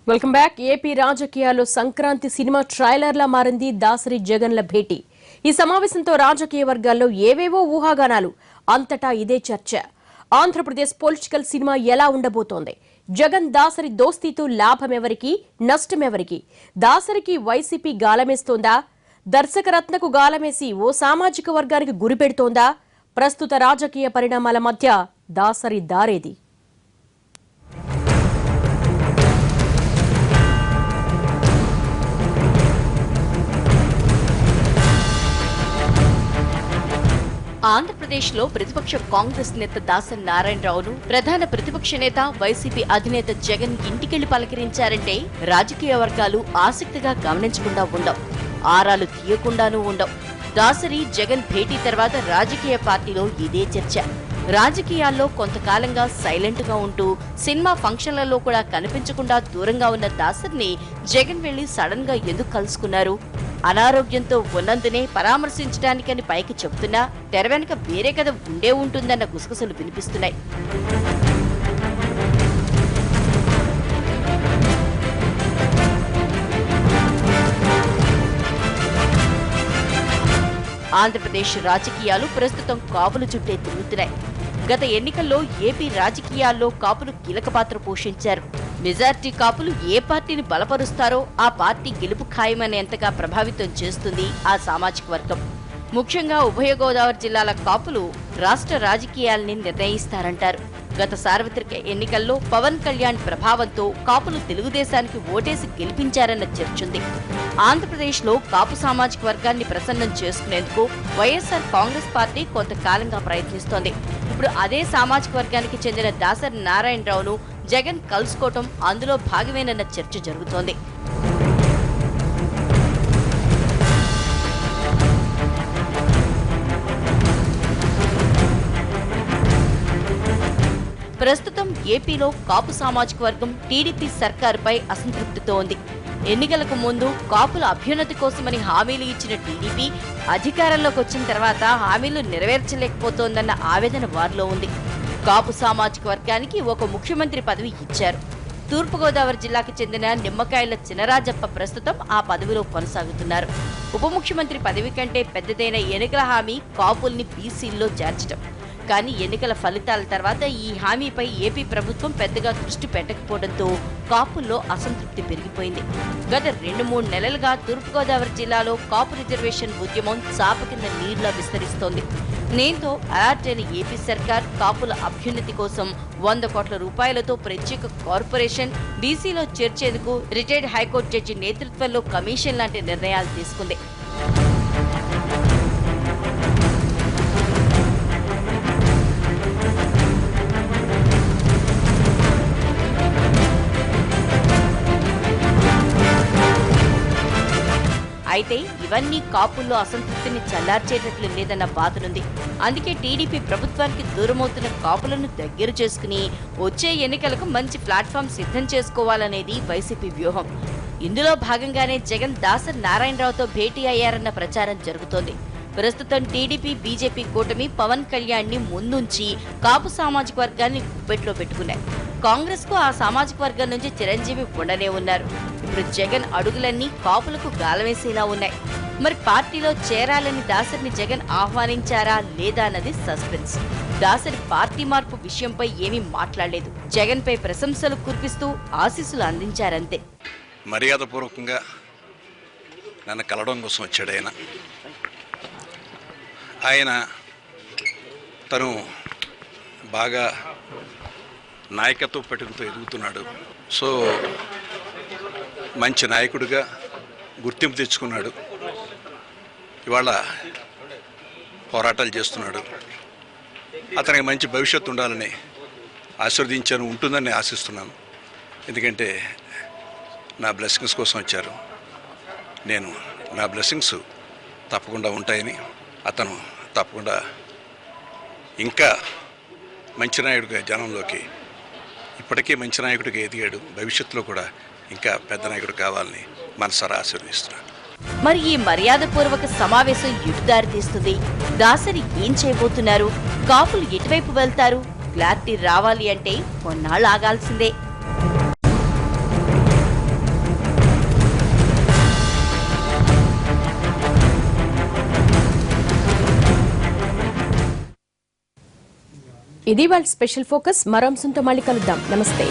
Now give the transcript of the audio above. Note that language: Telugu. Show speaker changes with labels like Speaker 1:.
Speaker 1: Welcome back. ఏపీ రాజకీయాల్లో సంక్రాంతి సినిమా ట్రైలర్లా మారింది దాసరి జగన్ల భేటీ. ఈ సమావేశంతో రాజకీయ వర్గాల్లో ఏవేవో ఊహాగానాలు. అంతటా ఇదే చర్చ. ఆంధ్రప్రదేశ్ పొలిటికల్ సినిమా ఎలా ఉండబోతోంది? జగన్ దాసరి దోస్తీతో లాభమెవరికి, నష్టమెవరికి? దాసరికి వైసీపీ గాలమేస్తోందా? దర్శకరత్నకు గాలమేసి ఓ సామాజిక వర్గానికి గురిపెడుతోందా? ప్రస్తుత రాజకీయ పరిణామాల మధ్య దాసరి దారేది?
Speaker 2: ఆంధ్రప్రదేశ్లో ప్రతిపక్ష కాంగ్రెస్ నేత దాసరి నారాయణరావును ప్రధాన ప్రతిపక్ష నేత వైసీపీ అధినేత జగన్ ఇంటికెళ్లి పలకరించారంటే రాజకీయ వర్గాలు ఆసక్తిగా గమనించకుండా ఉండవు, ఆరాలు తీయకుండానూ ఉండవు. దాసరి జగన్ భేటీ తర్వాత రాజకీయ పార్టీలో ఇదే చర్చ. రాజకీయాల్లో కొంతకాలంగా సైలెంట్ గా ఉంటూ సినిమా ఫంక్షన్లలో కూడా కనిపించకుండా దూరంగా ఉన్న దాసరిని జగన్ వెళ్లి సడన్ గా ఎందుకు కలుసుకున్నారు? అనారోగ్యంతో ఉన్నందునే పరామర్శించడానికని పైకి చెబుతున్నా తెర వెనుక వేరే కథ ఉండే ఉంటుందన్న గుసగుసలు వినిపిస్తున్నాయి. ఆంధ్రప్రదేశ్ రాజకీయాలు ప్రస్తుతం కాపులు చుట్టే తిరుగుతున్నాయి. గత ఎన్నికల్లో ఏపీ రాజకీయాల్లో కాపులు కీలక పాత్ర పోషించారు. మెజార్టీ కాపులు ఏ పార్టీని బలపరుస్తారో ఆ పార్టీ గెలుపు ఖాయమనేంతగా ప్రభావితం చేస్తుంది ఆ సామాజిక వర్గం. ముఖ్యంగా ఉభయ గోదావరి జిల్లాల కాపులు రాష్ట్ర రాజకీయాల్ని నిర్ణయిస్తారంటారు. గత సార్వత్రిక ఎన్నికల్లో పవన్ కళ్యాణ్ ప్రభావంతో కాపులు తెలుగుదేశానికి ఓటేసి గెలిపించారన్న చర్చుంది. ఆంధ్రప్రదేశ్లో కాపు సామాజిక వర్గాన్ని ప్రసన్నం చేసుకునేందుకు వైఎస్ఆర్ కాంగ్రెస్ పార్టీ కొంతకాలంగా ప్రయత్నిస్తోంది. ఇప్పుడు అదే సామాజిక వర్గానికి చెందిన దాసరి నారాయణరావును జగన్ కలుసుకోవటం అందులో భాగమేనన్న చర్చ జరుగుతోంది. ప్రస్తుతం ఏపీలో కాపు సామాజిక వర్గం టీడీపీ సర్కారుపై అసంతృప్తితో ఉంది. ఎన్నికలకు ముందు కాపుల అభ్యున్నతి కోసమని హామీలు ఇచ్చిన టీడీపీ అధికారంలోకి వచ్చిన తర్వాత హామీలు నెరవేర్చలేకపోతోందన్న ఆవేదన వారిలో ఉంది. కాపు సామాజిక వర్గానికి ఒక ముఖ్యమంత్రి పదవి ఇచ్చారు. తూర్పుగోదావరి జిల్లాకు చెందిన నిమ్మకాయల చినరాజప్ప ప్రస్తుతం ఆ పదవిలో కొనసాగుతున్నారు. ఉప ముఖ్యమంత్రి పదవి కంటే పెద్దదైన ఎన్నికల హామీ కాపుల్ని బీసీల్లో చేర్చడం. కానీ ఎన్నికల ఫలితాల తర్వాత ఈ హామీపై ఏపీ ప్రభుత్వం పెద్దగా దృష్టి పెట్టకపోవడంతో కాపుల్లో అసంతృప్తి పెరిగిపోయింది. గత 2-3 నెలలుగా తూర్పుగోదావరి జిల్లాలో కాపు రిజర్వేషన్ ఉద్యమం చాప కింద నీరులా విస్తరిస్తోంది. దీంతో అలర్ట్ అయిన ఏపీ సర్కార్ కాపుల అభ్యున్నతి కోసం 100 కోట్ల రూపాయలతో ప్రత్యేక కార్పొరేషన్ బీసీలో చేర్చేందుకు రిటైర్డ్ హైకోర్టు జడ్జి నేతృత్వంలో కమిషన్ లాంటి నిర్ణయాలు తీసుకుంది. అయితే ఇవన్నీ కాపుల్లో అసంతృప్తిని చల్లార్చేటట్లు లేదన్న బాధనుంది. అందుకే టీడీపీ ప్రభుత్వానికి దూరమవుతున్న కాపులను దగ్గర చేసుకుని వచ్చే ఎన్నికలకు మంచి ప్లాట్ఫామ్ సిద్ధం చేసుకోవాలనేది వైసీపీ వ్యూహం. ఇందులో భాగంగానే జగన్ దాసరి నారాయణరావుతో భేటీ అయ్యారన్న ప్రచారం జరుగుతోంది. ప్రస్తుతం టీడీపీ బీజేపీ కూటమి పవన్ కళ్యాణ్ ని ముందుంచి కాపు సామాజిక వర్గాన్ని గుప్పెట్లో పెట్టుకున్నాయి. కాంగ్రెస్ కు ఆ సామాజిక వర్గం నుంచి చిరంజీవి ఉండనే ఉన్నారు. ఇప్పుడు జగన్ అడుగులన్నీ కాపులకు గాలమేసేలా ఉన్నాయి. మరి పార్టీలో చేరాలని దాసరిని జగన్ ఆహ్వానించారా లేదా అన్నది సస్పెన్స్. దాసరి పార్టీ మార్పు విషయంపై ఏమీ మాట్లాడలేదు. జగన్ పై ప్రశంసలు కురిపిస్తూ ఆశీస్సులు అందించారంతే.
Speaker 3: మర్యాదపూర్వకంగా నన్ను కలవడం కోసం వచ్చాడు ఆయన. తను బాగా నాయకత్వ పట్టుకుతో ఎదుగుతున్నాడు. సో మంచి నాయకుడిగా గుర్తింపు తెచ్చుకున్నాడు. ఇవాళ పోరాటాలు చేస్తున్నాడు. అతనికి మంచి భవిష్యత్తు ఉండాలని ఆశీర్వదించాను, ఉంటుందని ఆశిస్తున్నాను. ఎందుకంటే నా బ్లెస్సింగ్స్ కోసం వచ్చారు. నేను నా బ్లెస్సింగ్స్ తప్పకుండా ఉంటాయని, అతను తప్పకుండా ఇంకా మంచి నాయకుడిగా జనంలోకి ఇప్పటికే మంచి నాయకుడిగా ఎదిగాడు. భవిష్యత్తులో కూడా ఇంకా పెద్ద నాయకుడు కావాలని మనసారా ఆశీర్వదిస్తున్నాడు.
Speaker 2: మరి ఈ మర్యాదపూర్వక సమావేశం ఎటు దారి తీస్తుంది? దాసరి ఏం చేయబోతున్నారు? కాపులు ఎటువైపు వెళ్తారు? క్లారిటీ రావాలి అంటే కొన్నాళ్ళు ఆగాల్సిందే.
Speaker 1: ఇది వాళ్ళ స్పెషల్ ఫోకస్. మరో అంశంతో మళ్ళీ కలుద్దాం. నమస్తే.